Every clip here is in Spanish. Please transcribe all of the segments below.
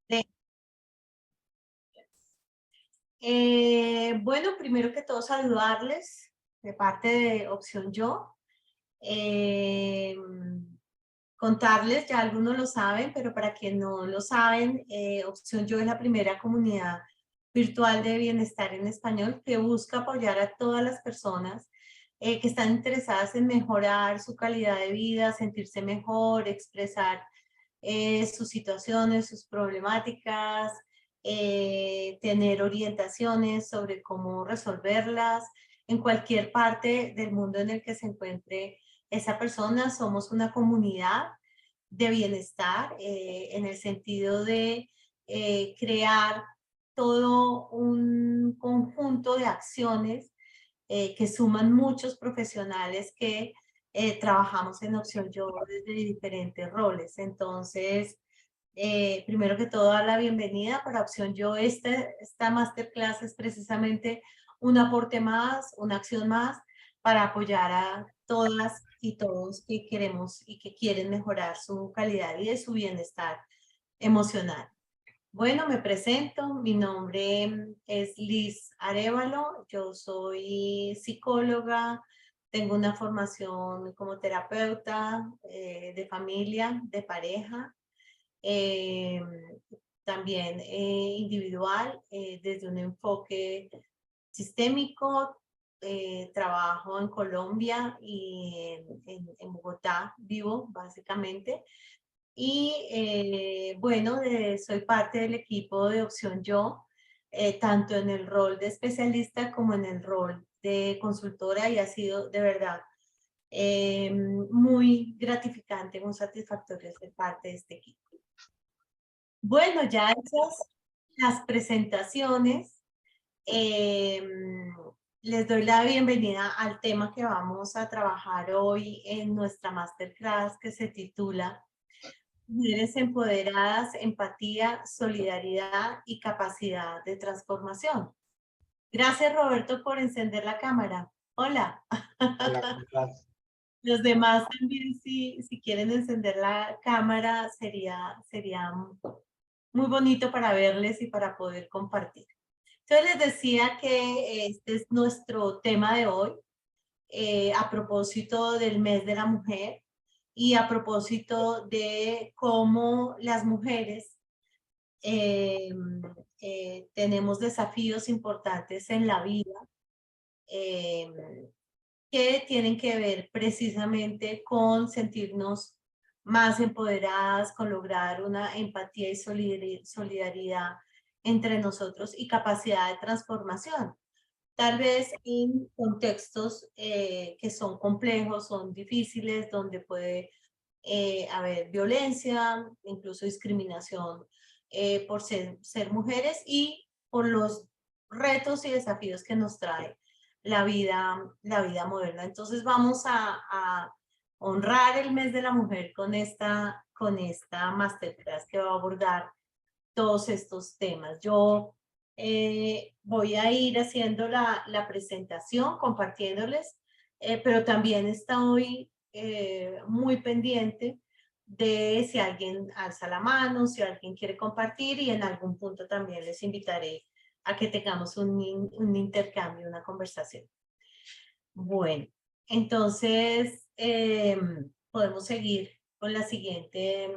De- bueno, primero que todo saludarles de parte de Opción Yo. Eh, Contarles, ya algunos lo saben, pero para quienes no lo saben, Opción Yo es la primera comunidad virtual de bienestar en español que busca apoyar a todas las personas que están interesadas en mejorar su calidad de vida, sentirse mejor, expresar sus situaciones, sus problemáticas, tener orientaciones sobre cómo resolverlas en cualquier parte del mundo en el que se encuentre esa persona. Somos una comunidad de bienestar en el sentido de crear todo un conjunto de acciones que suman muchos profesionales que trabajamos en Opción Yo desde diferentes roles. Entonces, primero que todo, dar la bienvenida para Opción Yo. Esta masterclass es precisamente un aporte más, una acción más para apoyar a todas y todos que queremos y que quieren mejorar su calidad y de su bienestar emocional. Bueno, me presento, mi nombre es Liz Arévalo, yo soy psicóloga, tengo una formación como terapeuta de familia, de pareja, eh, también individual, desde un enfoque sistémico. Trabajo en Colombia y en Bogotá vivo básicamente. Y bueno, soy parte del equipo de Opción Yo, tanto en el rol de especialista como en el rol de consultora, y ha sido de verdad muy gratificante, muy satisfactorio ser parte de este equipo. Bueno, ya hechas las presentaciones, les doy la bienvenida al tema que vamos a trabajar hoy en nuestra masterclass, que se titula Mujeres empoderadas, empatía, solidaridad y capacidad de transformación. Gracias, Roberto, por encender la cámara. Hola. Hola, ¿cómo estás? Los demás también, si quieren encender la cámara, sería muy bonito para verles y para poder compartir. Entonces les decía que este es nuestro tema de hoy, a propósito del mes de la mujer y a propósito de cómo las mujeres eh, tenemos desafíos importantes en la vida eh, que tienen que ver precisamente con sentirnos más empoderadas, con lograr una empatía y solidaridad entre nosotros y capacidad de transformación. Tal vez en contextos que son complejos, son difíciles, donde puede haber violencia, incluso discriminación por ser mujeres y por los retos y desafíos que nos trae la vida moderna. Entonces vamos a honrar el mes de la mujer con esta masterclass que va a abordar todos estos temas. Yo voy a ir haciendo la presentación, compartiéndoles, pero también estoy muy pendiente de si alguien alza la mano, si alguien quiere compartir, y en algún punto también les invitaré a que tengamos un intercambio, una conversación. Bueno, entonces podemos seguir con la siguiente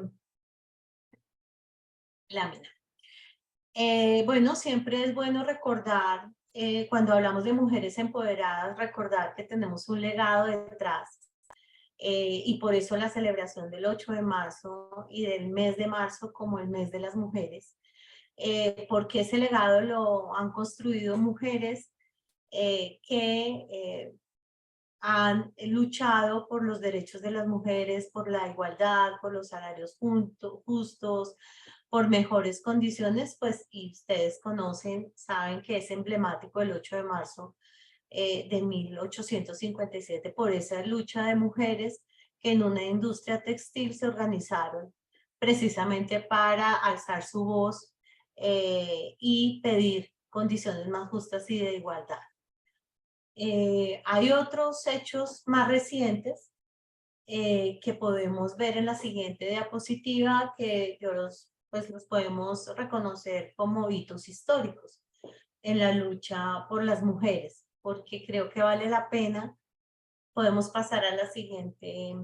lámina. Bueno, siempre es bueno recordar, cuando hablamos de mujeres empoderadas, recordar que tenemos un legado detrás. Y por eso la celebración del 8 de marzo y del mes de marzo como el mes de las mujeres, porque ese legado lo han construido mujeres que han luchado por los derechos de las mujeres, por la igualdad, por los salarios justos, por mejores condiciones, pues, y ustedes conocen, saben que es emblemático el 8 de marzo de 1857 por esa lucha de mujeres que en una industria textil se organizaron precisamente para alzar su voz y pedir condiciones más justas y de igualdad. Hay otros hechos más recientes que podemos ver en la siguiente diapositiva, que yo los pues los podemos reconocer como hitos históricos en la lucha por las mujeres, porque creo que vale la pena. Podemos pasar a la siguiente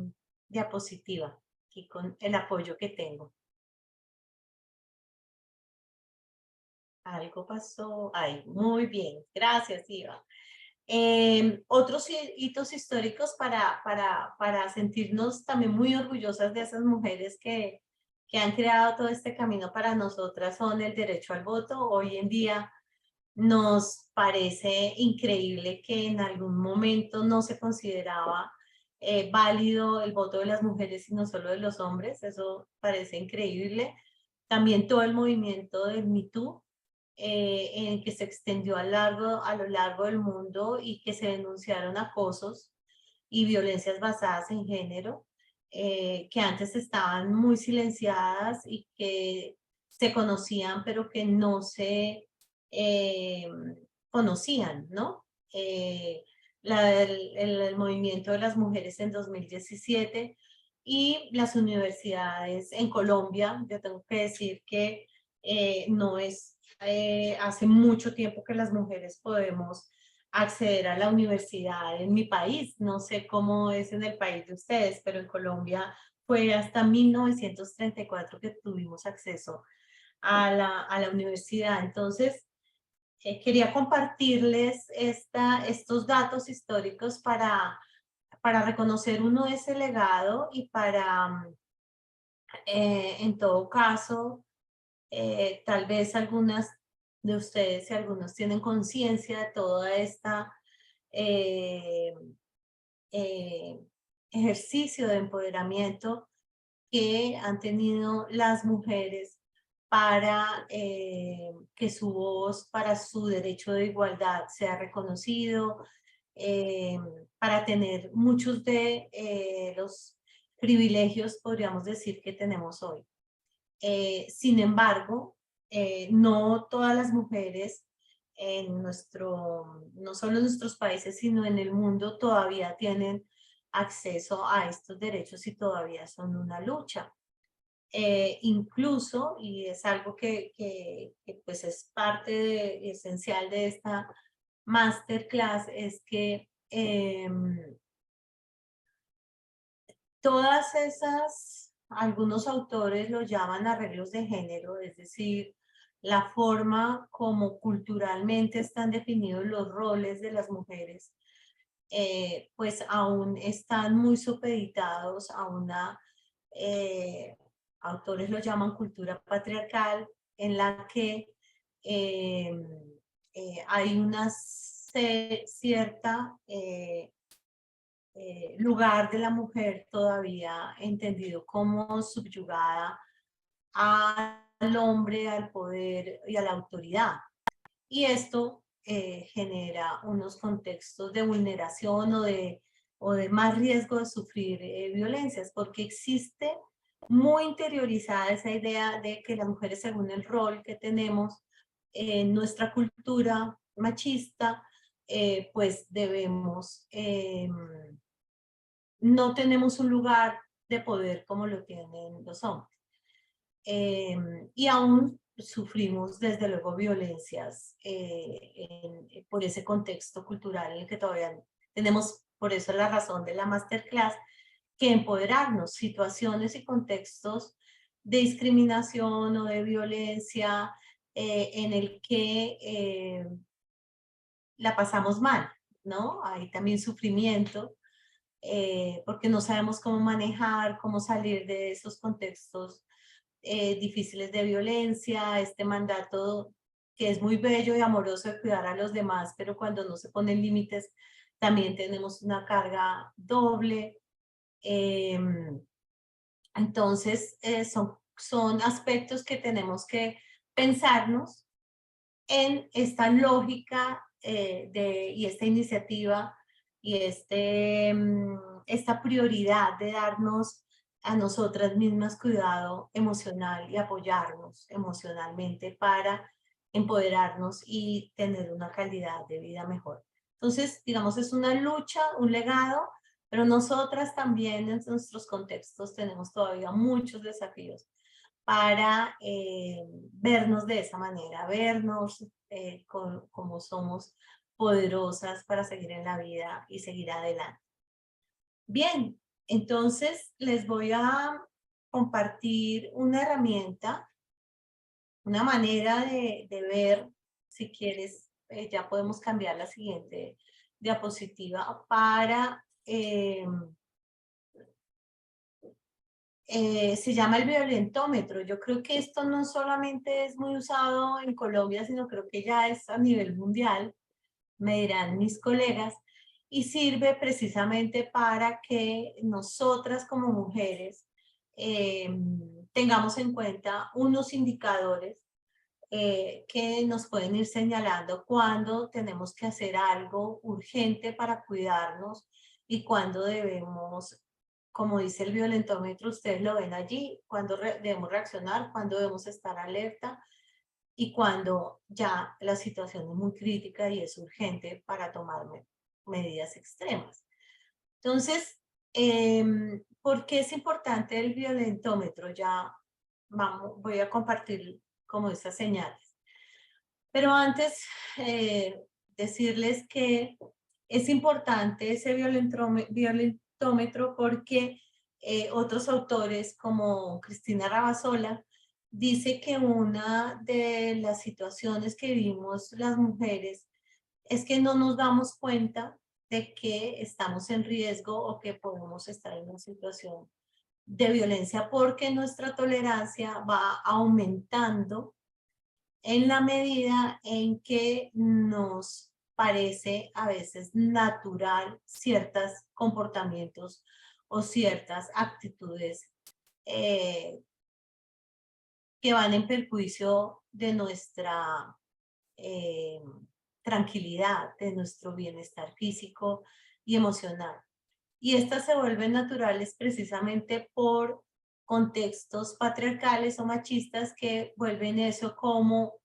diapositiva, aquí con el apoyo que tengo. Algo pasó. Ay, muy bien. Gracias, Iva. Otros hitos históricos para sentirnos también muy orgullosas de esas mujeres que han creado todo este camino para nosotras son el derecho al voto. Hoy en día nos parece increíble que en algún momento no se consideraba válido el voto de las mujeres y no solo de los hombres. Eso parece increíble. También todo el movimiento del Me Too, en que se extendió a lo largo del mundo y que se denunciaron acosos y violencias basadas en género, que antes estaban muy silenciadas y que se conocían, pero que no se eh, conocían, ¿no? El movimiento de las mujeres en 2017 y las universidades en Colombia. Yo tengo que decir que no es hace mucho tiempo que las mujeres podemos acceder a la universidad en mi país. No sé cómo es en el país de ustedes, pero en Colombia fue hasta 1934 que tuvimos acceso a la universidad. Entonces, quería compartirles estos datos históricos para reconocer uno ese legado y para, en todo caso, tal vez algunas de ustedes y algunos tienen conciencia de toda esta eh, eh, ejercicio de empoderamiento que han tenido las mujeres para que su voz, para su derecho de igualdad sea reconocido, eh, para tener muchos de los privilegios, podríamos decir, que tenemos hoy. Sin embargo, no todas las mujeres no solo en nuestros países, sino en el mundo todavía tienen acceso a estos derechos y todavía son una lucha. Incluso, y es algo que pues es parte esencial de esta masterclass, es que todas esas, algunos autores lo llaman arreglos de género, es decir, la forma como culturalmente están definidos los roles de las mujeres, pues aún están muy supeditados a una, eh, autores lo llaman cultura patriarcal, en la que eh, hay una cierta lugar de la mujer todavía entendido como subyugada al hombre, al poder y a la autoridad. Y esto genera unos contextos de vulneración o de más riesgo de sufrir violencias, porque existe muy interiorizada esa idea de que las mujeres, según el rol que tenemos en nuestra cultura machista, pues debemos no tenemos un lugar de poder como lo tienen los hombres. Y aún sufrimos desde luego violencias por ese contexto cultural en el que todavía tenemos, por eso la razón de la masterclass, que empoderarnos, situaciones y contextos de discriminación o de violencia en el que la pasamos mal, ¿no? Hay también sufrimiento porque no sabemos cómo manejar, cómo salir de esos contextos difíciles de violencia, este mandato que es muy bello y amoroso de cuidar a los demás, pero cuando no se ponen límites, también tenemos una carga doble. Eh, entonces, son aspectos que tenemos que pensarnos en esta lógica y esta iniciativa y esta prioridad de darnos a nosotras mismas cuidado emocional y apoyarnos emocionalmente para empoderarnos y tener una calidad de vida mejor. Entonces, digamos, es una lucha, un legado, pero nosotras también en nuestros contextos tenemos todavía muchos desafíos para vernos de esa manera, vernos como somos poderosas para seguir en la vida y seguir adelante. Bien, entonces les voy a compartir una herramienta, una manera de ver, si quieres, ya podemos cambiar la siguiente diapositiva para, se llama el violentómetro. Yo creo que esto no solamente es muy usado en Colombia, sino creo que ya es a nivel mundial, me dirán mis colegas, y sirve precisamente para que nosotras como mujeres tengamos en cuenta unos indicadores que nos pueden ir señalando cuando tenemos que hacer algo urgente para cuidarnos y cuando debemos, como dice el violentómetro, ustedes lo ven allí, cuando debemos reaccionar, cuando debemos estar alerta y cuando ya la situación es muy crítica y es urgente para tomar medidas extremas. Entonces, ¿por qué es importante el violentómetro? Ya voy a compartir como esas señales. Pero antes, decirles que es importante ese violentómetro porque otros autores como Cristina Rabasola dice que una de las situaciones que vivimos las mujeres es que no nos damos cuenta de que estamos en riesgo o que podemos estar en una situación de violencia porque nuestra tolerancia va aumentando en la medida en que nos parece a veces natural ciertos comportamientos o ciertas actitudes que van en perjuicio de nuestra tranquilidad, de nuestro bienestar físico y emocional. Y estas se vuelven naturales precisamente por contextos patriarcales o machistas que vuelven eso como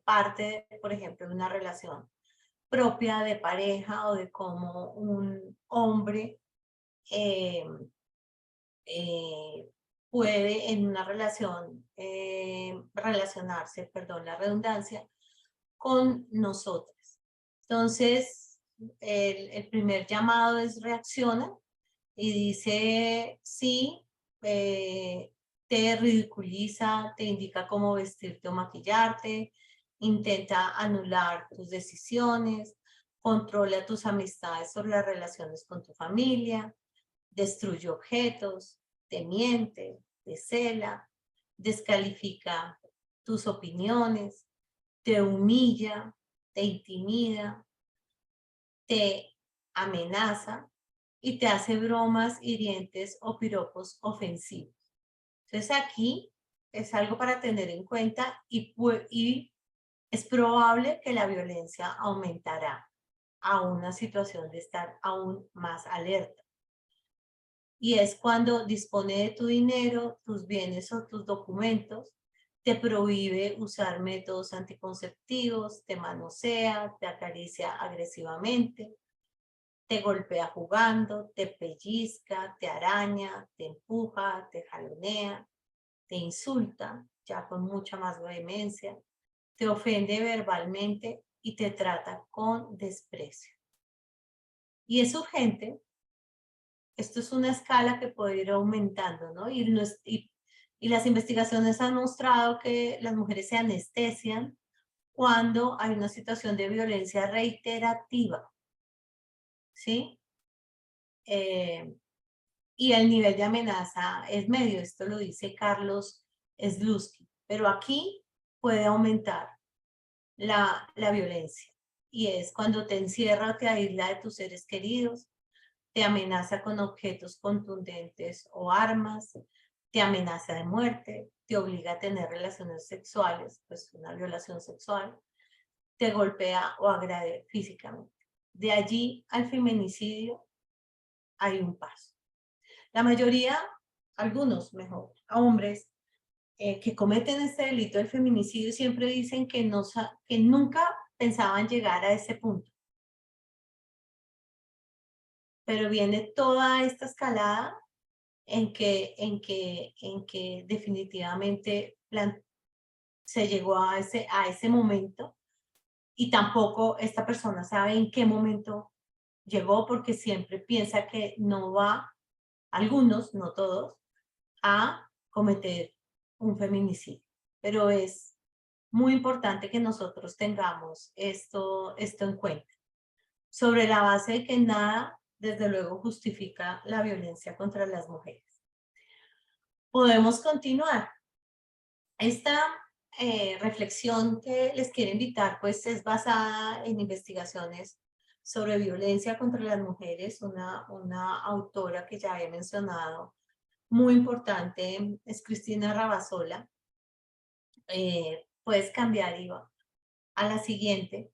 parte, por ejemplo, de una relación propia de pareja o de cómo un hombre eh, puede en una relación relacionarse, perdón, la redundancia, con nosotras. Entonces, el primer llamado es reacciona y dice sí, te ridiculiza, te indica cómo vestirte o maquillarte, intenta anular tus decisiones, controla tus amistades o las relaciones con tu familia, destruye objetos, te miente, te cela, descalifica tus opiniones, te humilla, te intimida, te amenaza y te hace bromas hirientes o piropos ofensivos. Entonces aquí es algo para tener en cuenta y es probable que la violencia aumentará a una situación de estar aún más alerta. Y es cuando dispone de tu dinero, tus bienes o tus documentos, te prohíbe usar métodos anticonceptivos, te manosea, te acaricia agresivamente, te golpea jugando, te pellizca, te araña, te empuja, te jalonea, te insulta, ya con mucha más vehemencia, te ofende verbalmente y te trata con desprecio. Y es urgente. Esto es una escala que puede ir aumentando, ¿no? Y las investigaciones han mostrado que las mujeres se anestesian cuando hay una situación de violencia reiterativa, ¿sí? Y el nivel de amenaza es medio, esto lo dice Carlos Slutsky, pero aquí puede aumentar la violencia. Y es cuando te encierra o te aísla de tus seres queridos, te amenaza con objetos contundentes o armas, te amenaza de muerte, te obliga a tener relaciones sexuales, pues una violación sexual, te golpea o agrede físicamente. De allí al feminicidio hay un paso. La mayoría, algunos mejor, hombres que cometen este delito del feminicidio siempre dicen que nunca pensaban llegar a ese punto. Pero viene toda esta escalada en que definitivamente se llegó a ese momento y tampoco esta persona sabe en qué momento llegó porque siempre piensa que no va, algunos, no todos, a cometer un feminicidio. Pero es muy importante que nosotros tengamos esto en cuenta, sobre la base de que nada, desde luego, justifica la violencia contra las mujeres. Podemos continuar. Esta reflexión que les quiero invitar, pues es basada en investigaciones sobre violencia contra las mujeres, una autora que ya he mencionado, muy importante, es Cristina Rabasola. Puedes cambiar, Iva, a la siguiente,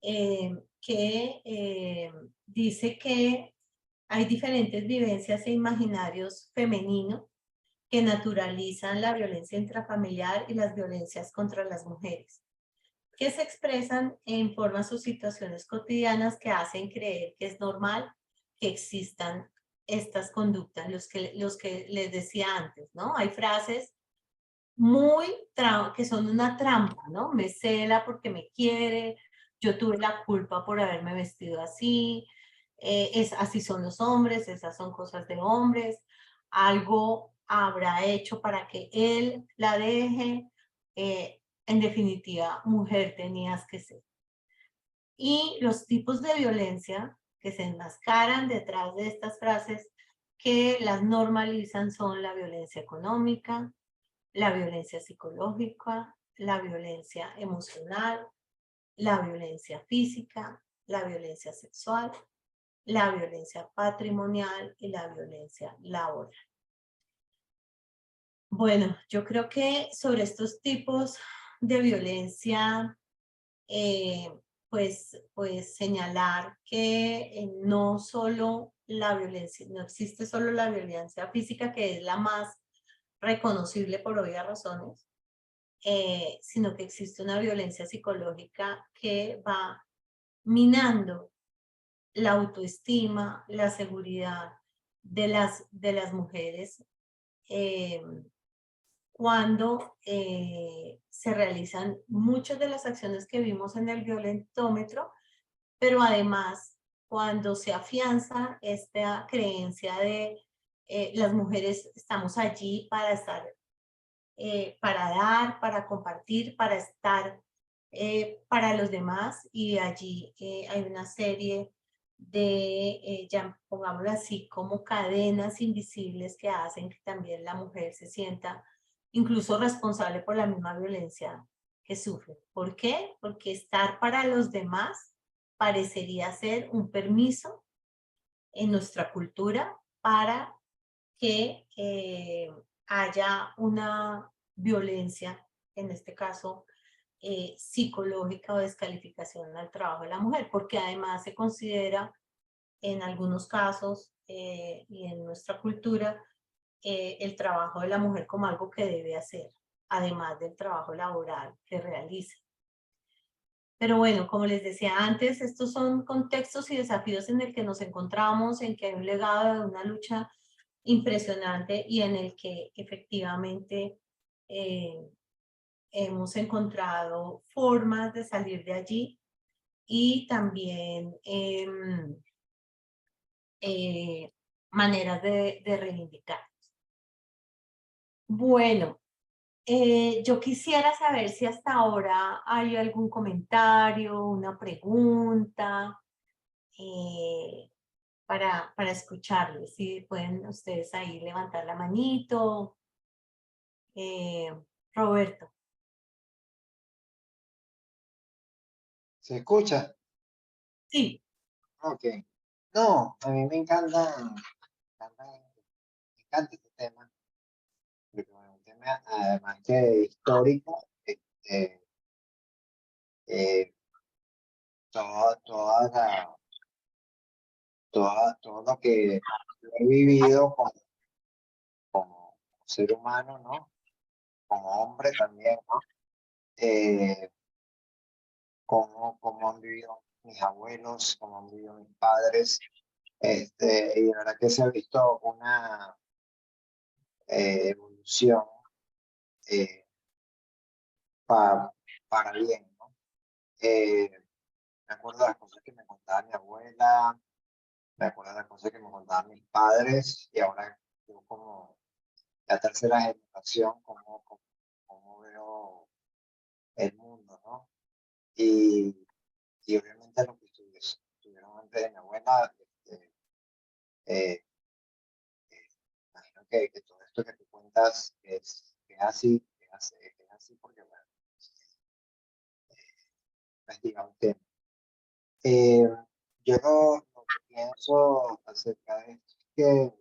que dice que hay diferentes vivencias e imaginarios femeninos que naturalizan la violencia intrafamiliar y las violencias contra las mujeres, que se expresan en formas o situaciones cotidianas que hacen creer que es normal que existan estas conductas, los que les decía antes, ¿no? Hay frases muy que son una trampa, ¿no? Me cela porque me quiere, yo tuve la culpa por haberme vestido así, así son los hombres, esas son cosas de hombres, algo habrá hecho para que él la deje, en definitiva, mujer tenías que ser. Y los tipos de violencia que se enmascaran detrás de estas frases que las normalizan son la violencia económica, la violencia psicológica, la violencia emocional, la violencia física, la violencia sexual, la violencia patrimonial y la violencia laboral. Bueno, yo creo que sobre estos tipos de violencia, pues señalar que no solo la violencia, no existe solo la violencia física, que es la más reconocible por obvias razones, sino que existe una violencia psicológica que va minando la autoestima, la seguridad de las mujeres eh, cuando se realizan muchas de las acciones que vimos en el violentómetro, pero además cuando se afianza esta creencia de las mujeres estamos allí para estar, para dar, para compartir, para estar para los demás, y allí hay una serie de, ya pongámoslo así, como cadenas invisibles que hacen que también la mujer se sienta incluso responsable por la misma violencia que sufre. ¿Por qué? Porque estar para los demás parecería ser un permiso en nuestra cultura para que haya una violencia, en este caso psicológica o descalificación al trabajo de la mujer, porque además se considera en algunos casos y en nuestra cultura el trabajo de la mujer como algo que debe hacer, además del trabajo laboral que realiza. Pero bueno, como les decía antes, estos son contextos y desafíos en el que nos encontramos, en que hay un legado de una lucha impresionante y en el que efectivamente hemos encontrado formas de salir de allí y también maneras de reivindicar. Bueno, yo quisiera saber si hasta ahora hay algún comentario, una pregunta para escucharles. Si pueden ustedes ahí levantar la manito. Roberto. ¿Se escucha? Sí. Ok. No, a mí me encanta este tema, porque es un tema además que histórico, eh, toda todo lo que he vivido como ser humano, ¿no? Como hombre también, ¿no? Eh, cómo han vivido mis abuelos, cómo han vivido mis padres, y la verdad que se ha visto evolución eh, para bien, ¿no? Me acuerdo de las cosas que me contaba mi abuela, me acuerdo de las cosas que me contaban mis padres, y ahora yo como la tercera generación, como veo el mundo, ¿no? Y obviamente lo que estuvieron antes de mi abuela, eh, imagino que todo esto que tú cuentas es así, es así porque, bueno, investiga un tema. Eh, yo lo que pienso acerca de esto es que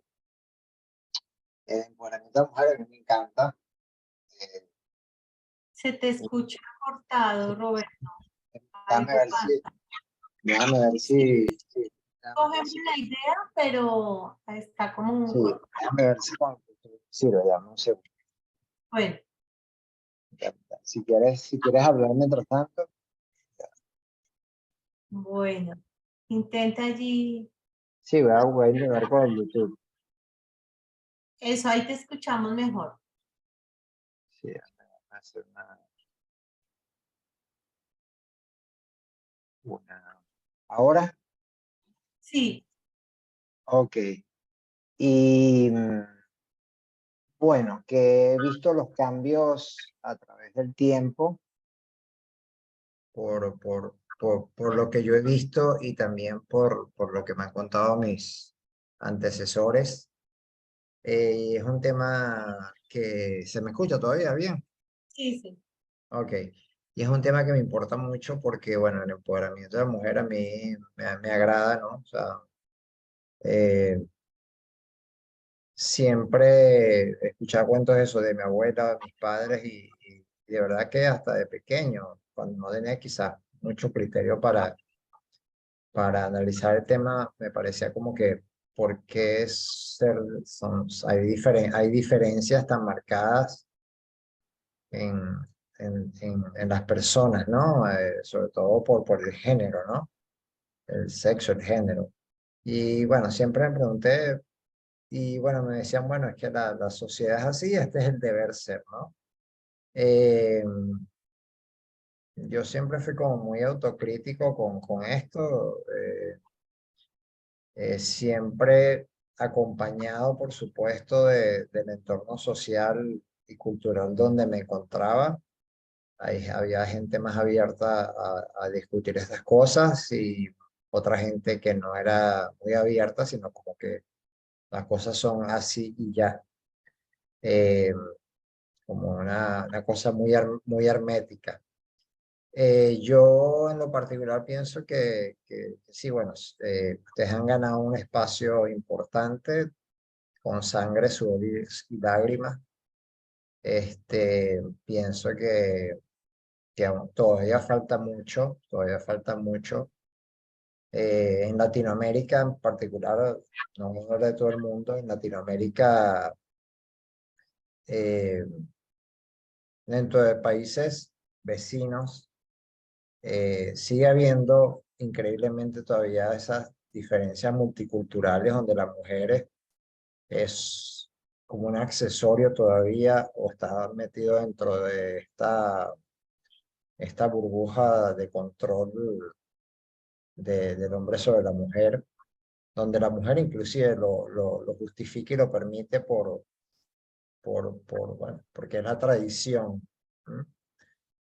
el empoderamiento de la mujer a mí me encanta. eh, Se te escucha cortado, Roberto. déjame Algo ver pasa. si, déjame ver déjame ver Cogemos si, la idea, pero está como sí, un... déjame ver si con sirve, dame un segundo. Bueno, Si quieres hablar mientras tanto, bueno. Intenta allí. sí, voy a intentar con el YouTube. Eso, ahí te escuchamos mejor. Sí, déjame hacer Ahora, Sí, ok. Y bueno, que he visto los cambios a través del tiempo por lo que yo he visto y también por lo que me han contado mis antecesores. Es un tema que se me escucha todavía bien. sí, sí. Ok. Y es un tema que me importa mucho porque, bueno, el empoderamiento de la mujer a mí me agrada, ¿no? O sea, eh, siempre escuchaba cuentos de eso de mi abuela, de mis padres y de verdad que hasta de pequeño, cuando no tenía quizás mucho criterio para analizar el tema, me parecía como que por qué hay diferencias tan marcadas en, en las personas, ¿no? Sobre todo por el género, ¿no? El sexo, el género. Y bueno, siempre me pregunté, y bueno, me decían, bueno, es que la sociedad es así, este es el deber ser, ¿no? Eh, yo siempre fui como muy autocrítico con esto. Siempre acompañado, por supuesto, del entorno social y cultural donde me encontraba. Ahí había gente más abierta a discutir estas cosas y otra gente que no era muy abierta, sino como que las cosas son así y ya. Eh, como una cosa muy hermética. Yo en lo particular pienso que sí, bueno, ustedes han ganado un espacio importante con sangre, sudor y lágrimas. Pienso que aún todavía falta mucho. En Latinoamérica en particular, no hablo de todo el mundo, en Latinoamérica, eh, dentro de países vecinos, sigue habiendo increíblemente todavía esas diferencias multiculturales donde la mujer es como un accesorio todavía o está metido dentro de esta burbuja de control del hombre sobre la mujer, donde la mujer inclusive lo justifica y lo permite bueno, porque es la tradición. ¿Mm?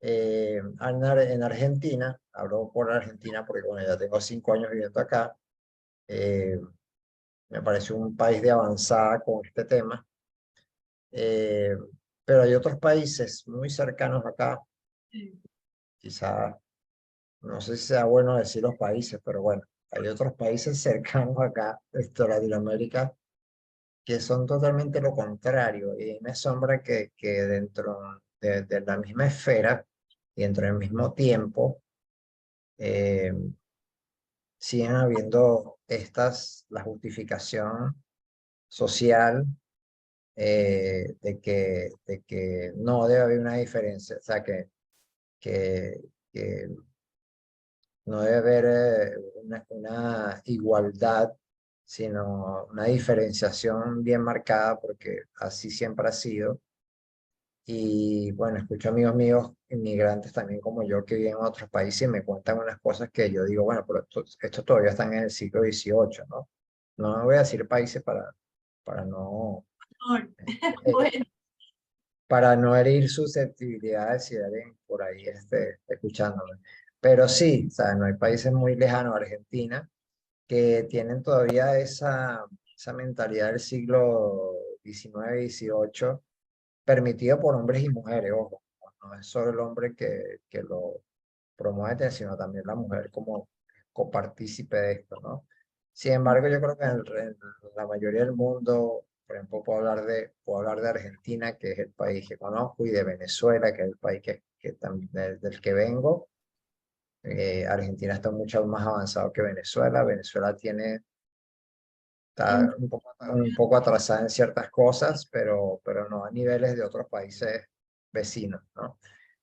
En Argentina, hablo por Argentina porque bueno, ya tengo 5 años viviendo acá, eh, me parece un país de avanzada con este tema, eh, pero hay otros países muy cercanos acá, quizá, no sé si sea bueno decir los países, pero bueno, hay otros países cercanos acá, Latinoamérica, que son totalmente lo contrario, y me asombra que dentro de la misma esfera y dentro del mismo tiempo, eh, siguen habiendo la justificación social, de que no debe haber una diferencia, o sea, que, que no debe haber una igualdad sino una diferenciación bien marcada, porque así siempre ha sido. Y bueno, escucho amigos míos, inmigrantes también como yo, que viven en otros países y me cuentan unas cosas que yo digo, bueno, pero esto todavía están en el siglo XVIII, ¿no? No voy a decir países para no, Bueno, para no herir susceptibilidades si hay alguien por ahí escuchándome. Pero sí, o sea, no hay países muy lejanos, Argentina, que tienen todavía esa mentalidad del siglo XIX, XVIII, permitido por hombres y mujeres, ojo. No es solo el hombre que lo promueve, sino también la mujer como copartícipe de esto, ¿no? Sin embargo, yo creo que en la mayoría del mundo, por ejemplo, puedo hablar de Argentina, que es el país que conozco, y de Venezuela, que es el país que también, del que vengo. Argentina está mucho más avanzado que Venezuela. Venezuela en- está un poco atrasada en ciertas cosas, pero no a niveles de otros países vecinos, ¿no?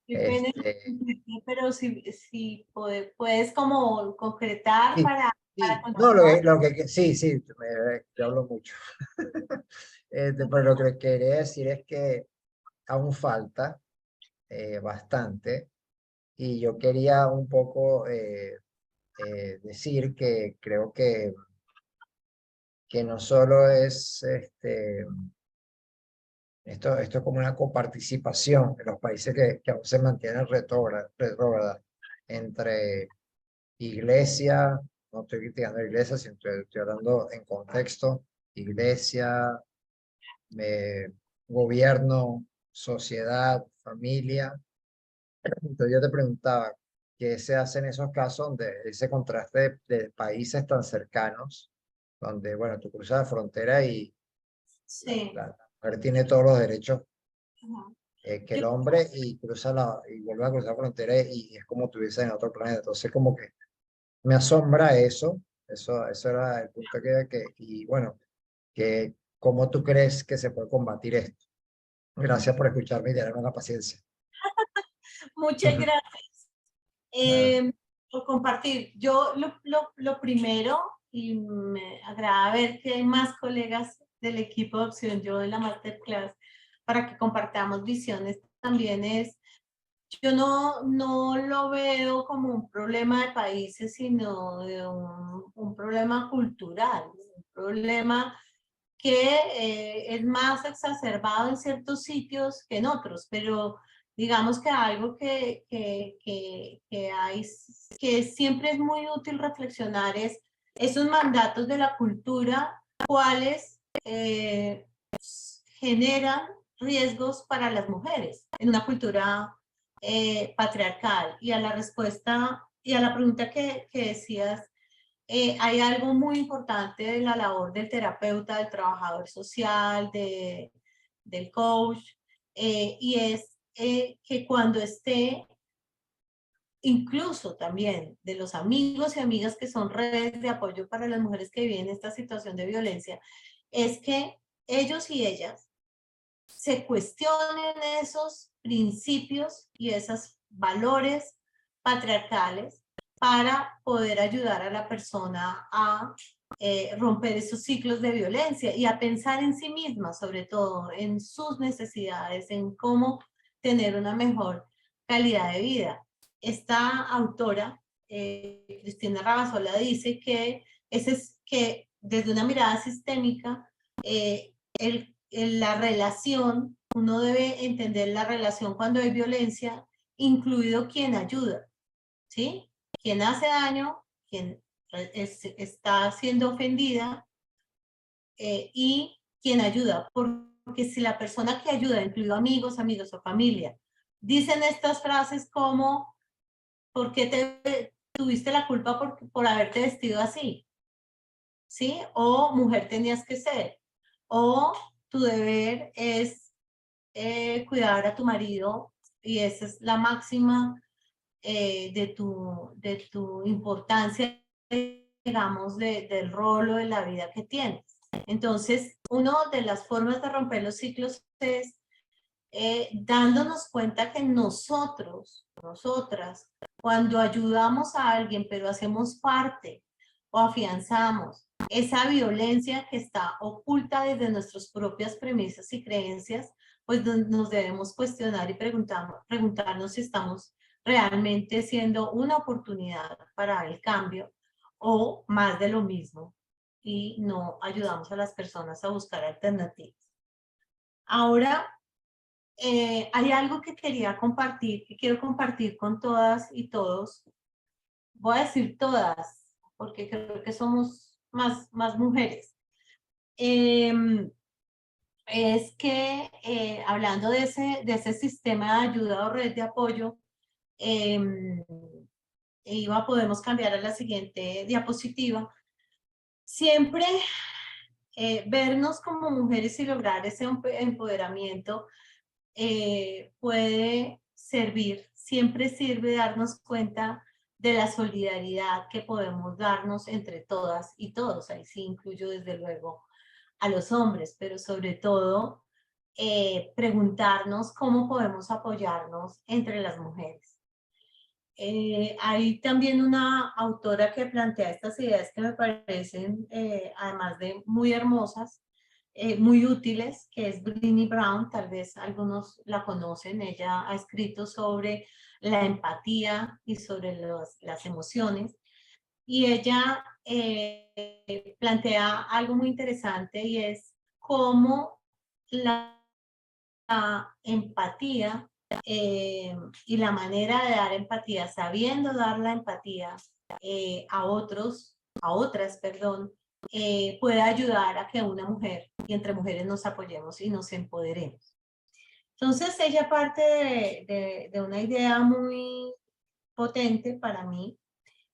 qué pena Este, interrumpirte, pero si puedes como concretar sí, para sí, no, continuar. sí, sí, yo hablo mucho. Pero lo que quería decir es que aún falta bastante, y yo quería un poco decir que creo que no solo es esto es como una coparticipación en los países que aún se mantienen retrógradas entre iglesia, no estoy criticando a la iglesia, sino estoy hablando en contexto, iglesia, eh, gobierno, sociedad, familia. Entonces yo te preguntaba, ¿qué se hace en esos casos donde ese contraste de países tan cercanos, donde, bueno, tú cruzas la frontera y Sí. la mujer tiene todos los derechos Ajá. que Yo el hombre, y y vuelve a cruzar la frontera y es como estuviese en otro planeta? Entonces como que me asombra eso era el punto y bueno, que ¿cómo tú crees que se puede combatir esto? Gracias por escucharme y tenerme la paciencia. muchas gracias Bueno, por compartir. Yo lo primero, y me agrada ver que hay más colegas del equipo de Opción Yo en la Masterclass para que compartamos visiones también es, yo no lo veo como un problema de países, sino de un problema cultural, un problema que es más exacerbado en ciertos sitios que en otros, pero digamos que algo que hay, que siempre es muy útil reflexionar es esos mandatos de la cultura, cuáles generan riesgos para las mujeres en una cultura patriarcal. Y a la respuesta y a la pregunta que decías, hay algo muy importante de la labor del terapeuta, del trabajador social, del coach, y es que cuando esté, incluso también de los amigos y amigas que son redes de apoyo para las mujeres que viven esta situación de violencia, es que ellos y ellas se cuestionen esos principios y esos valores patriarcales para poder ayudar a la persona a romper esos ciclos de violencia y a pensar en sí misma, sobre todo en sus necesidades, en cómo tener una mejor calidad de vida. Esta autora, Cristina Rabasola, dice que, que desde una mirada sistémica, la relación, uno debe entender la relación cuando hay violencia, incluido quien ayuda, ¿sí? Quien hace daño, quien está siendo ofendida y quien ayuda, porque si la persona que ayuda, incluido amigos, amigos o familia, dicen estas frases como, ¿por qué tuviste la culpa por haberte vestido así? ¿Sí? O mujer tenías que ser. O tu deber es cuidar a tu marido y esa es la máxima de tu importancia, digamos, del rol o de la vida que tienes. Entonces, una de las formas de romper los ciclos es dándonos cuenta que nosotros, nosotras, cuando ayudamos a alguien, pero hacemos parte o afianzamos esa violencia que está oculta desde nuestras propias premisas y creencias, pues nos debemos cuestionar y preguntarnos si estamos realmente siendo una oportunidad para el cambio o más de lo mismo y no ayudamos a las personas a buscar alternativas. Ahora, hay algo que quería compartir, que quiero compartir con todas y todos. Voy a decir todas, porque creo que somos más mujeres. Es que hablando de ese sistema de ayuda o red de apoyo, podemos cambiar a la siguiente diapositiva. Siempre vernos como mujeres y lograr ese empoderamiento puede servir, siempre sirve darnos cuenta de la solidaridad que podemos darnos entre todas y todos. Ahí sí incluyo desde luego a los hombres, pero sobre todo preguntarnos cómo podemos apoyarnos entre las mujeres. Hay también una autora que plantea estas ideas que me parecen, además de muy hermosas, muy útiles, que es Brené Brown. Tal vez algunos la conocen. Ella ha escrito sobre la empatía y sobre las emociones. Y ella plantea algo muy interesante, y es cómo la empatía y la manera de dar empatía, sabiendo dar la empatía a otras, puede ayudar a que una mujer y entre mujeres nos apoyemos y nos empoderemos. Entonces ella parte de una idea muy potente para mí,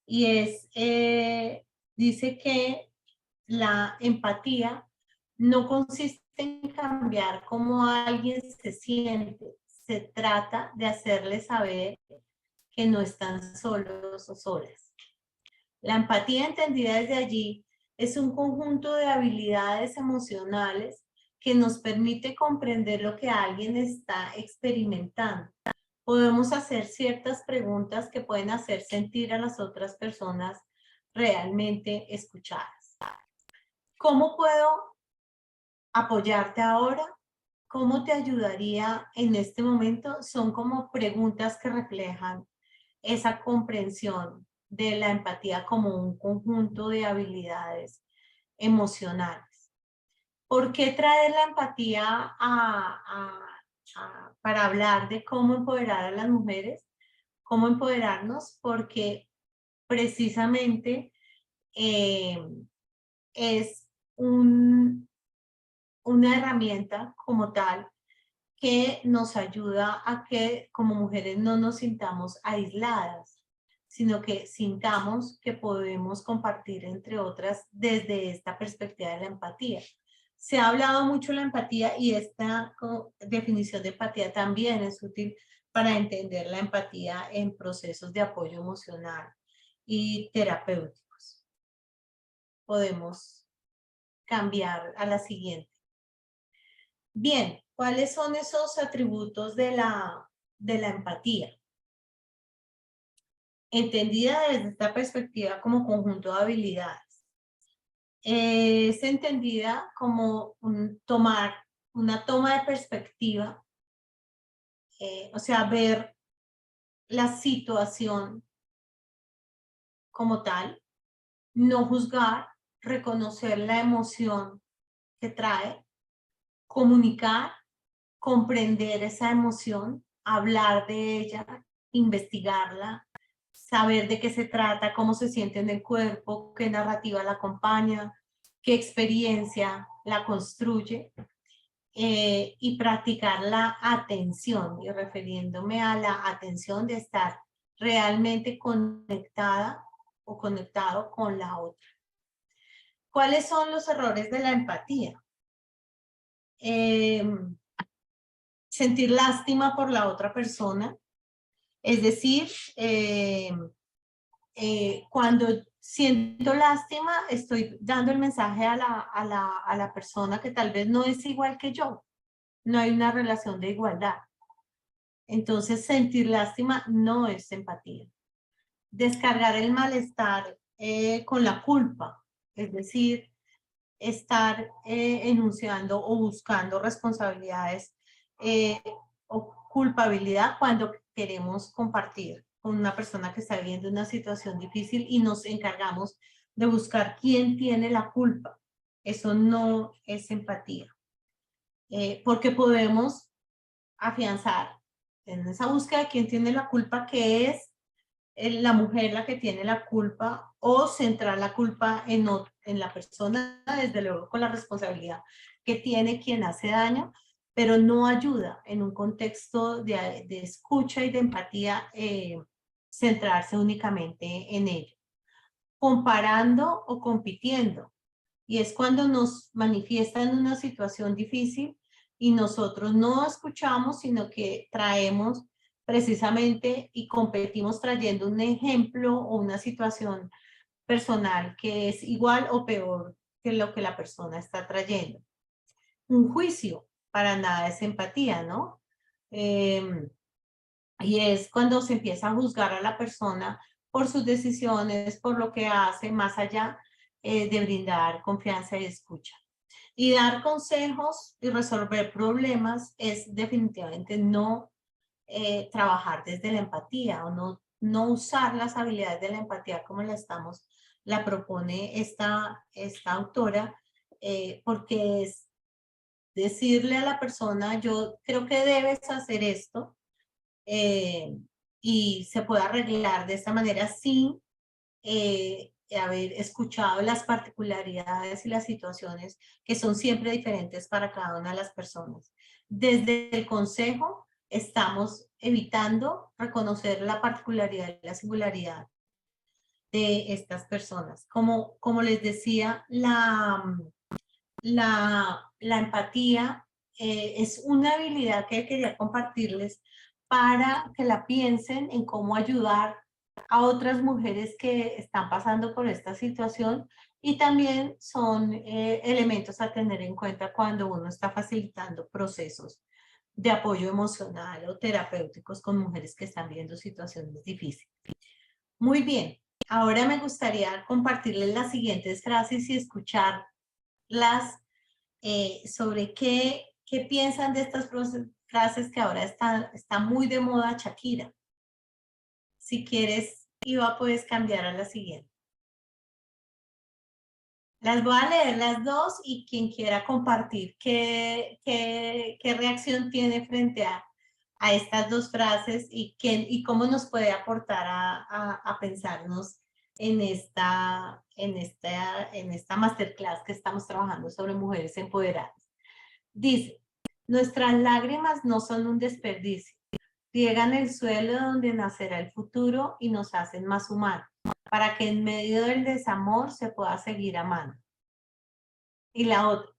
y dice que la empatía no consiste en cambiar cómo alguien se siente, se trata de hacerles saber que no están solos o solas. La empatía, entendida desde allí, es un conjunto de habilidades emocionales que nos permite comprender lo que alguien está experimentando. Podemos hacer ciertas preguntas que pueden hacer sentir a las otras personas realmente escuchadas. ¿Cómo puedo apoyarte ahora? ¿Cómo te ayudaría en este momento? Son como preguntas que reflejan esa comprensión de la empatía como un conjunto de habilidades emocionales. ¿Por qué traer la empatía para hablar de cómo empoderar a las mujeres? ¿Cómo empoderarnos? Porque precisamente es una herramienta como tal que nos ayuda a que como mujeres no nos sintamos aisladas, sino que sintamos que podemos compartir entre otras desde esta perspectiva de la empatía. Se ha hablado mucho de la empatía, y esta definición de empatía también es útil para entender la empatía en procesos de apoyo emocional y terapéuticos. Podemos cambiar a la siguiente. Bien, ¿cuáles son esos atributos de la empatía? Entendida desde esta perspectiva como conjunto de habilidades. Es entendida como una toma de perspectiva, o sea, ver la situación como tal, no juzgar, reconocer la emoción que trae, comunicar, comprender esa emoción, hablar de ella, investigarla, saber de qué se trata, cómo se siente en el cuerpo, qué narrativa la acompaña, qué experiencia la construye, y practicar la atención, y refiriéndome a la atención de estar realmente conectada o conectado con la otra. ¿Cuáles son los errores de la empatía? Sentir lástima por la otra persona, es decir, cuando siento lástima, estoy dando el mensaje a la persona que tal vez no es igual que yo. No hay una relación de igualdad. Entonces, sentir lástima no es empatía. Descargar el malestar con la culpa, es decir, estar enunciando o buscando responsabilidades o culpabilidad cuando queremos compartir con una persona que está viviendo una situación difícil y nos encargamos de buscar quién tiene la culpa. Eso no es empatía, porque podemos afianzar en esa búsqueda de quién tiene la culpa, que es la mujer la que tiene la culpa, o centrar la culpa en la persona, desde luego con la responsabilidad que tiene quien hace daño, pero no ayuda en un contexto de escucha y de empatía centrarse únicamente en ello. Comparando o compitiendo, y es cuando nos manifiesta en una situación difícil y nosotros no escuchamos, sino que traemos precisamente y competimos trayendo un ejemplo o una situación personal que es igual o peor que lo que la persona está trayendo. Un juicio para nada es empatía, ¿no? Y es cuando se empieza a juzgar a la persona por sus decisiones, por lo que hace, más allá de brindar confianza y escucha. Y dar consejos y resolver problemas es definitivamente no trabajar desde la empatía, o no usar las habilidades de la empatía como la propone esta autora, porque es decirle a la persona, yo creo que debes hacer esto, y se puede arreglar de esta manera sin haber escuchado las particularidades y las situaciones que son siempre diferentes para cada una de las personas. Desde el consejo estamos evitando reconocer la particularidad y la singularidad de estas personas. Como les decía, la empatía es una habilidad que quería compartirles para que la piensen en cómo ayudar a otras mujeres que están pasando por esta situación, y también son elementos a tener en cuenta cuando uno está facilitando procesos de apoyo emocional o terapéuticos con mujeres que están viviendo situaciones difíciles. Muy bien, ahora me gustaría compartirles las siguientes frases y escucharlas sobre qué piensan de estas frases que ahora está muy de moda Shakira. Si quieres, Iva, puedes cambiar a la siguiente. Las voy a leer las dos y quien quiera compartir qué reacción tiene frente a estas dos frases y cómo nos puede aportar a pensarnos en esta masterclass que estamos trabajando sobre mujeres empoderadas. Dice, nuestras lágrimas no son un desperdicio, riegan el suelo donde nacerá el futuro y nos hacen más humanos, para que en medio del desamor se pueda seguir amando. Y la otra,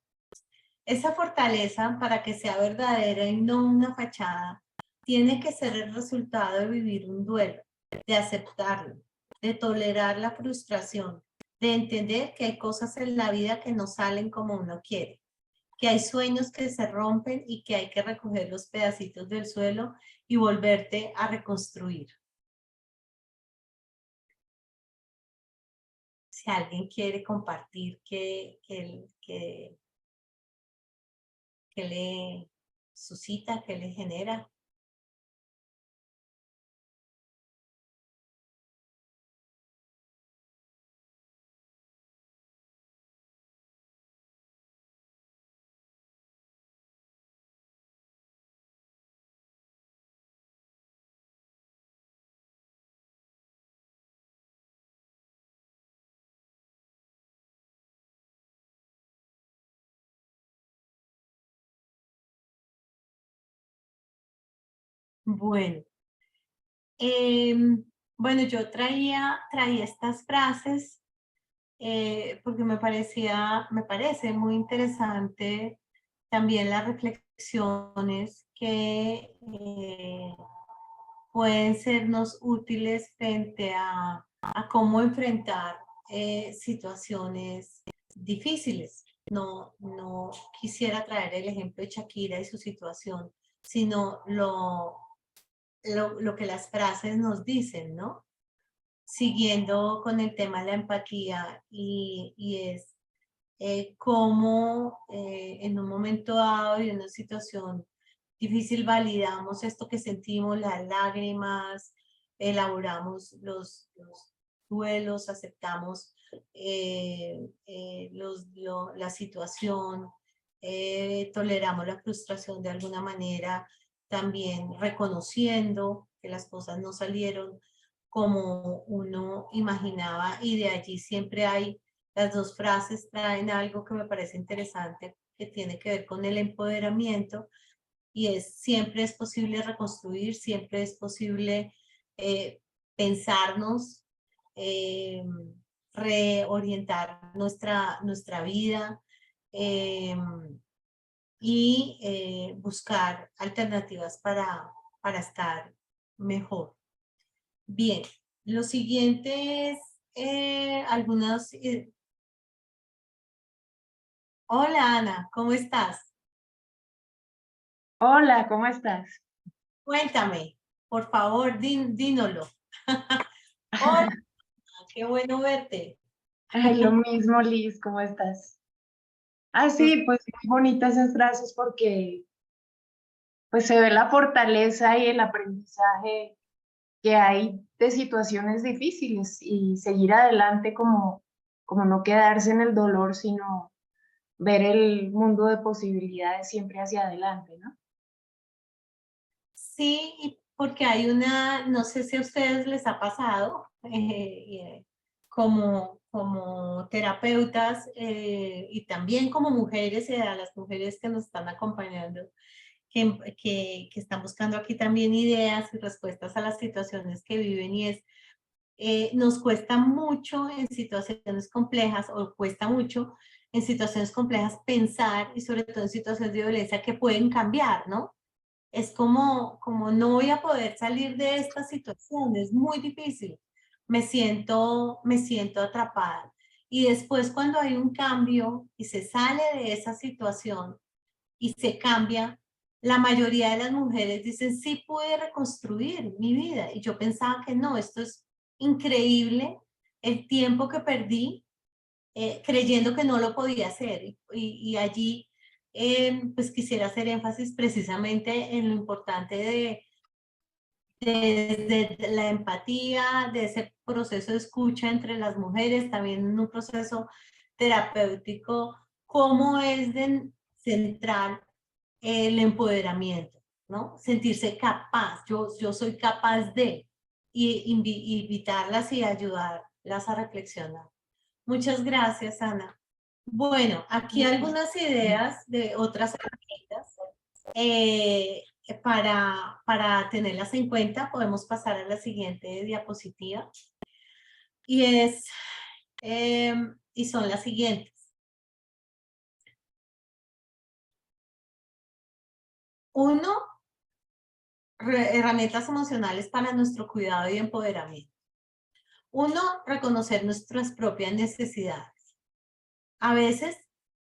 esa fortaleza, para que sea verdadera y no una fachada, tiene que ser el resultado de vivir un duelo, de aceptarlo, de tolerar la frustración, de entender que hay cosas en la vida que no salen como uno quiere, que hay sueños que se rompen y que hay que recoger los pedacitos del suelo y volverte a reconstruir. Si alguien quiere compartir qué le suscita, qué le genera. Bueno, bueno, yo traía estas frases porque me parece muy interesante también las reflexiones que pueden sernos útiles frente a cómo enfrentar situaciones difíciles. No quisiera traer el ejemplo de Shakira y su situación, sino lo que las frases nos dicen, ¿no? siguiendo con el tema de la empatía y es cómo en un momento dado y en una situación difícil validamos esto que sentimos, las lágrimas, elaboramos los duelos, aceptamos la situación, toleramos la frustración de alguna manera, también reconociendo que las cosas no salieron como uno imaginaba y de allí siempre hay, las dos frases traen algo que me parece interesante que tiene que ver con el empoderamiento y es siempre es posible reconstruir, siempre es posible pensarnos, eh, reorientar nuestra vida y buscar alternativas para estar mejor. Bien, lo siguiente es algunas... Hola Ana, ¿cómo estás? Hola, ¿cómo estás? Cuéntame, por favor, dínoslo. Hola, qué bueno verte. Ay, lo mismo, Liz, ¿cómo estás? Ah, Pues, sí, pues muy bonitas esas frases porque pues se ve la fortaleza y el aprendizaje que hay de situaciones difíciles y seguir adelante como no quedarse en el dolor, sino ver el mundo de posibilidades siempre hacia adelante, ¿no? sí, porque hay una, no sé si a ustedes les ha pasado, como terapeutas y también como mujeres, a las mujeres que nos están acompañando, que están buscando aquí también ideas y respuestas a las situaciones que viven y es, nos cuesta mucho en situaciones complejas o cuesta mucho en situaciones complejas pensar y sobre todo en situaciones de violencia que pueden cambiar, ¿no? Es como no voy a poder salir de esta situación, es muy difícil, me siento atrapada. Y después cuando hay un cambio y se sale de esa situación y se cambia, la mayoría de las mujeres dicen, sí pude reconstruir mi vida. Y yo pensaba que no, esto es increíble, el tiempo que perdí creyendo que no lo podía hacer. Y allí, pues quisiera hacer énfasis precisamente en lo importante de la empatía, de ese proceso de escucha entre las mujeres, también en un proceso terapéutico, cómo es de central el empoderamiento, ¿no? Sentirse capaz, yo soy capaz de, y invitarlas y ayudarlas a reflexionar. Muchas gracias, Ana. Bueno, aquí algunas ideas de otras herramientas para tenerlas en cuenta. Podemos pasar a la siguiente diapositiva. Y y son las siguientes. Uno, herramientas emocionales para nuestro cuidado y empoderamiento. Uno, reconocer nuestras propias necesidades. A veces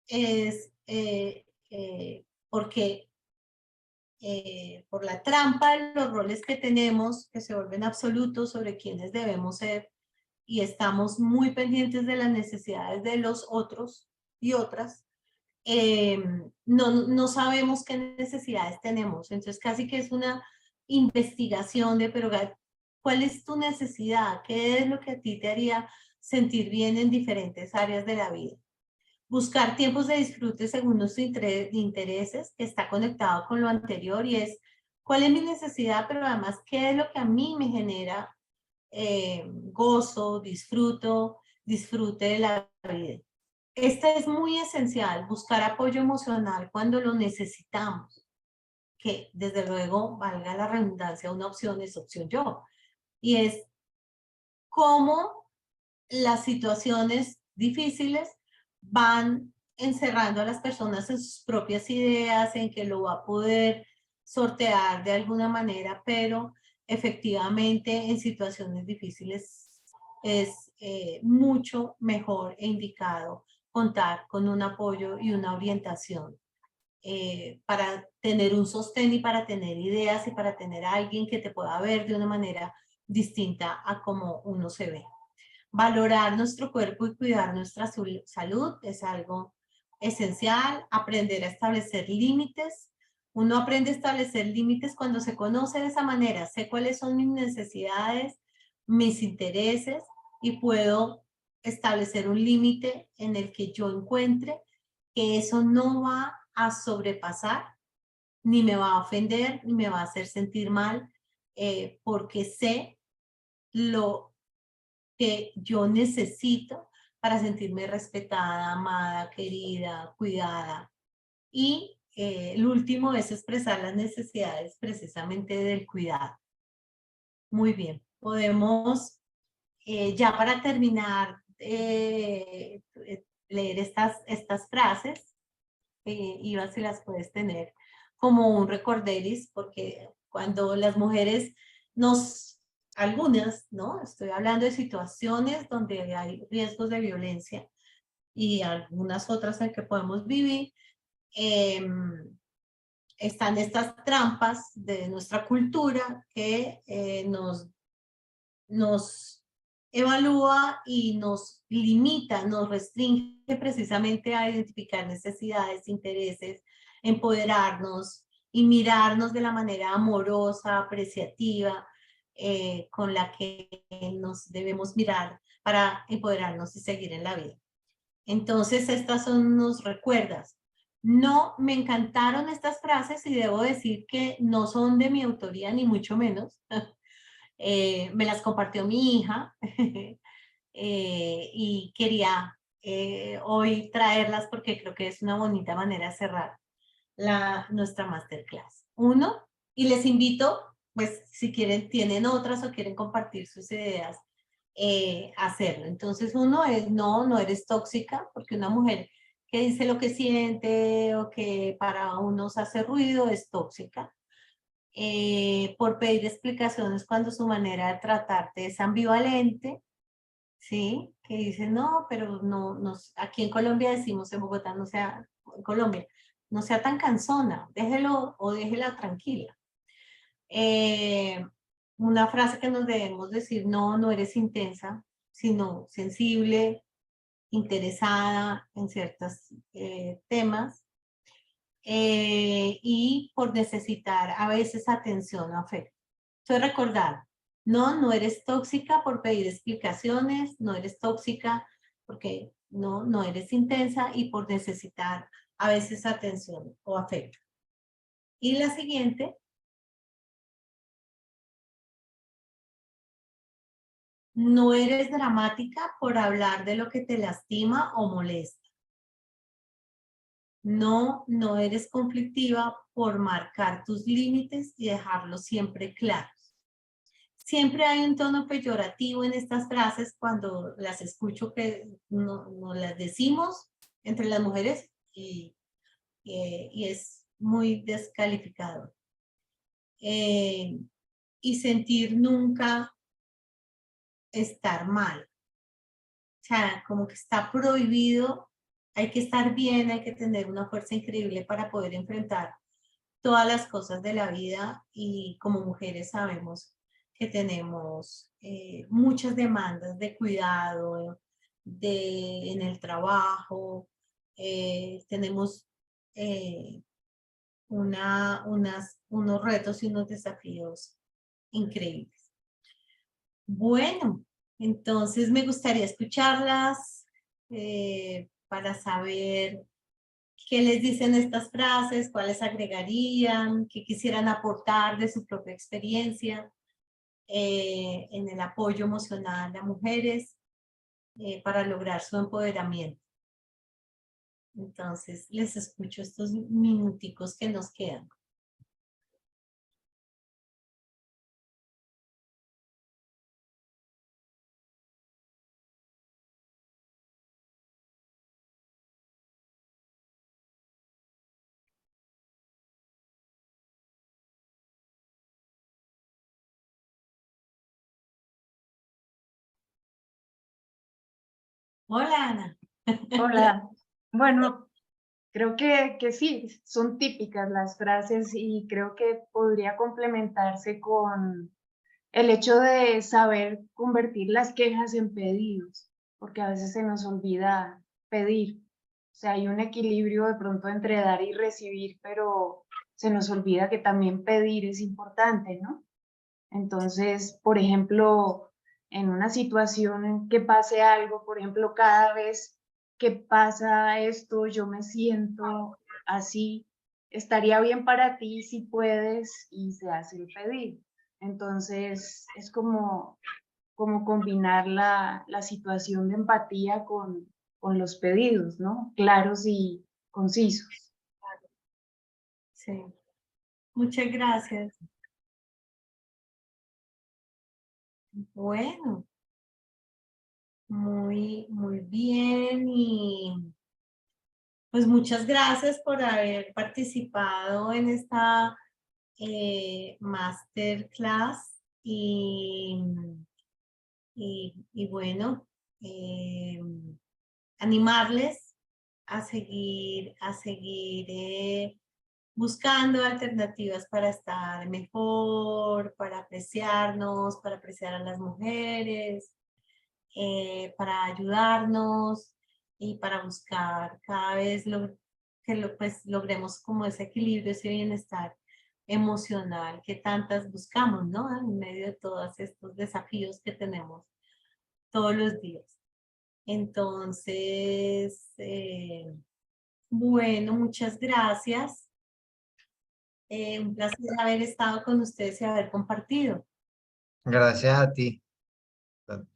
es porque por la trampa de los roles que tenemos, que se vuelven absolutos sobre quienes debemos ser, y estamos muy pendientes de las necesidades de los otros y otras, no sabemos qué necesidades tenemos. Entonces casi que es una investigación de, pero ¿cuál es tu necesidad? ¿Qué es lo que a ti te haría sentir bien en diferentes áreas de la vida? Buscar tiempos de disfrute según nuestros intereses, que está conectado con lo anterior y es cuál es mi necesidad, pero además qué es lo que a mí me genera gozo, disfrute de la vida. Este es muy esencial, buscar apoyo emocional cuando lo necesitamos, que desde luego, valga la redundancia, una opción es opción yo. Y es cómo las situaciones difíciles van encerrando a las personas en sus propias ideas, en que lo va a poder sortear de alguna manera, pero efectivamente en situaciones difíciles es mucho mejor e indicado contar con un apoyo y una orientación para tener un sostén y para tener ideas y para tener a alguien que te pueda ver de una manera distinta a como uno se ve. Valorar nuestro cuerpo y cuidar nuestra salud es algo esencial. Aprender a establecer límites. Uno aprende a establecer límites cuando se conoce de esa manera. Sé cuáles son mis necesidades, mis intereses y puedo establecer un límite en el que yo encuentre que eso no va a sobrepasar, ni me va a ofender, ni me va a hacer sentir mal, porque sé lo que yo necesito para sentirme respetada, amada, querida, cuidada. Y el último es expresar las necesidades precisamente del cuidado. Muy bien, podemos ya para terminar leer estas frases. Iva, si las puedes tener como un recorderis, porque cuando las mujeres algunas, ¿no? Estoy hablando de situaciones donde hay riesgos de violencia y algunas otras en que podemos vivir, están estas trampas de nuestra cultura que nos evalúa y nos limita, nos restringe precisamente a identificar necesidades, intereses, empoderarnos y mirarnos de la manera amorosa, apreciativa, con la que nos debemos mirar para empoderarnos y seguir en la vida. Entonces, estas son unos recuerdas. No, me encantaron estas frases y debo decir que no son de mi autoría, ni mucho menos. Me las compartió mi hija y quería hoy traerlas porque creo que es una bonita manera de cerrar nuestra masterclass. Uno, y les invito, pues si quieren, tienen otras o quieren compartir sus ideas, hacerlo. Entonces uno es, no eres tóxica, porque una mujer que dice lo que siente o que para unos hace ruido es tóxica. Por pedir explicaciones cuando su manera de tratarte es ambivalente, ¿sí? Que dice, no, pero aquí en Colombia decimos, en Bogotá, no sea, en Colombia, no sea tan cansona, déjelo o déjela tranquila. Una frase que nos debemos decir, no eres intensa, sino sensible, interesada en ciertos temas. Y por necesitar a veces atención o afecto. Entonces recordar, no eres tóxica por pedir explicaciones, no eres tóxica porque no eres intensa y por necesitar a veces atención o afecto. Y la siguiente, no eres dramática por hablar de lo que te lastima o molesta. No eres conflictiva por marcar tus límites y dejarlos siempre claros. Siempre hay un tono peyorativo en estas frases cuando las escucho que no las decimos entre las mujeres y es muy descalificador. Y sentir nunca estar mal. O sea, como que está prohibido, hay que estar bien, hay que tener una fuerza increíble para poder enfrentar todas las cosas de la vida y como mujeres sabemos que tenemos muchas demandas de cuidado en el trabajo, tenemos unos retos y unos desafíos increíbles. Bueno, entonces me gustaría escucharlas para saber qué les dicen estas frases, cuáles agregarían, qué quisieran aportar de su propia experiencia en el apoyo emocional a mujeres para lograr su empoderamiento. Entonces, les escucho estos minuticos que nos quedan. Hola, Ana. Hola. Bueno, creo que sí, son típicas las frases y creo que podría complementarse con el hecho de saber convertir las quejas en pedidos, porque a veces se nos olvida pedir. O sea, hay un equilibrio de pronto entre dar y recibir, pero se nos olvida que también pedir es importante, ¿no? Entonces, por ejemplo, en una situación en que pase algo, por ejemplo, cada vez que pasa esto, yo me siento así, estaría bien para ti si puedes y se hace el pedido. Entonces, es como combinar la situación de empatía con los pedidos, ¿no? Claros y concisos. Sí. Muchas gracias. Bueno, muy bien y pues muchas gracias por haber participado en esta masterclass y bueno, animarles a seguir buscando alternativas para estar mejor, para apreciarnos, para apreciar a las mujeres, para ayudarnos y para buscar cada vez pues, logremos como ese equilibrio, ese bienestar emocional que tantas buscamos, ¿no? En medio de todos estos desafíos que tenemos todos los días. Entonces, bueno, muchas gracias. Un placer haber estado con ustedes y haber compartido. Gracias a ti.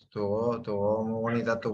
Tuvo muy bonita tu